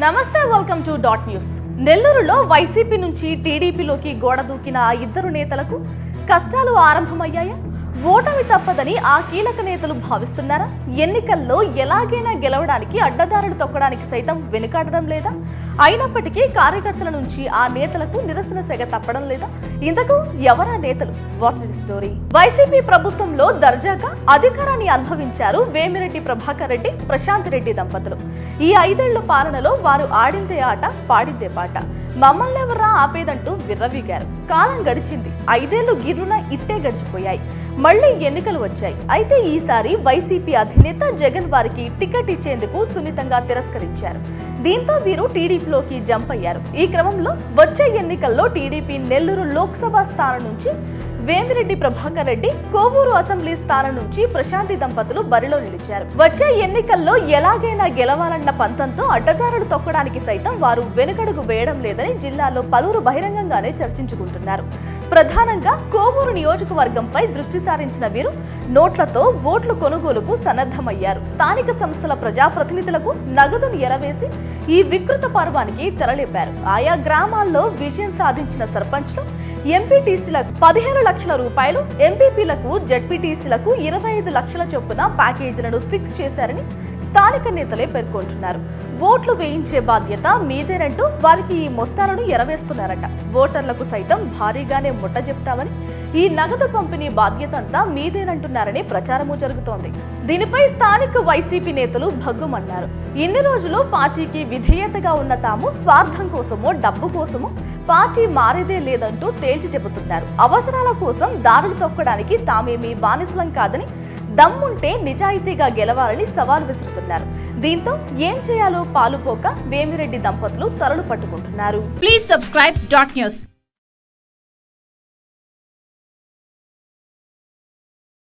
నమస్తే, welcome to dot news. నెల్లూరులో YCP నుంచి టీడీపీలోకి గోడ దూకిన ఆ ఇద్దరు నేతలకు కష్టాలు ఆరంభమయ్యాయా? ఓటమి తప్పదని ఆ కీలక నేతలు భావిస్తున్నారా? ఎన్నికల్లో ఎలాగైనా గెలవడానికి అడ్డదారులు తొక్కడానికి సైతం వెనుకాడడం లేదా? అయినప్పటికీ కార్యకర్తల నుంచి ఆ నేతలకు నిరసన సెగ తప్పడం లేదా? ఇంతకు ఎవరా నేతలు? Watch the story. వైసీపీ ప్రభుత్వంలో దర్జాగా అధికారాన్ని అనుభవించారు వేమిరెడ్డి ప్రభాకర్ రెడ్డి, ప్రశాంత్ రెడ్డి దంపతులు. ఈ 5 ఏళ్ల పాలనలో వారు ఆడిందే ఆట, పాడిందే పాట. మమ్మల్ని ఎవర్రా ఆపేదంటూ విర్రవీగారు. కాలం గడిచింది. 5 ఏళ్లు గిర్రున ఇట్టే గడిచిపోయాయి. మళ్లీ ఎన్నికలు వచ్చాయి. అయితే ఈసారి వైసీపీ అధినేత జగన్ వారికి టికెట్ ఇచ్చేందుకు సున్నితంగా తిరస్కరించారు. దీంతో వీరు టీడీపీలోకి జంప్ అయ్యారు. ఈ క్రమంలో వచ్చే ఎన్నికల్లో టీడీపీ నెల్లూరు లోక్సభ స్థానం నుంచి వేమిరెడ్డి ప్రభాకర్ రెడ్డి, కోవూరు అసెంబ్లీ స్థానం నుంచి ప్రశాంతి దంపతులు బరిలో నిలిచారు. వచ్చే ఎన్నికల్లో ఎలాగైనా గెలవాలన్న పంతంతో అడ్డదారులు తొక్కడానికి సైతం వారు వెనుకడుగు వేయడం లేదని జిల్లాలో పలువురు బహిరంగంగానే చర్చించుకుంటున్నారు. ప్రధానంగా కోవూరు నియోజకవర్గంపై దృష్టి సారించిన వీరు నోట్లతో ఓట్లు కొనుగోలుకు సన్నద్ధమయ్యారు. స్థానిక సంస్థల ప్రజాప్రతినిధులకు నగదును ఎరవేసి ఈ వికృత పర్వానికి తెరలేపారు. ఆయా గ్రామాల్లో విజయం సాధించిన సర్పంచ్లు, ఎంపీటీసీలకు 15 లక్షల రూపాయలు, ఎంపీపీలకు, జడ్పీటీసీలకు 25 లక్షల చొప్పున ప్యాకేజీలను ఫిక్స్ చేశారని స్థానిక నేతలే పేర్కొంటున్నారు. ఓట్లు వేయించే బాధ్యత మీదేనంటూ వారికి ఈ మొత్తాలను ఎరవేస్తున్నారట. ఓటర్లకు సైతం భారీగానే ముట్ట చెప్తామని, ఈ నగదు పంపిణీ బాధ్యత అంతా మీదేనంటున్నారని ప్రచారము జరుగుతోంది. దీనిపై స్థానిక వైసీపీ నేతలు భగ్గుమన్నారు. ఇన్ని రోజులు పార్టీకి విధేయతగా ఉన్న తాము స్వార్థం కోసమో, డబ్బు కోసమో పార్టీ మారేదే లేదంటూ తేల్చి చెబుతున్నారు. అవసరాల కోసం దారులు తొక్కడానికి తామేమీ బానిసలం కాదని, దమ్ముంటే నిజాయితీగా గెలవాలని సవాల్ విసురుతున్నారు. దీంతో ఏం చేయాలో పాలుపోక వేమిరెడ్డి దంపతులు తలలు పట్టుకుంటున్నారు. Please subscribe dot news.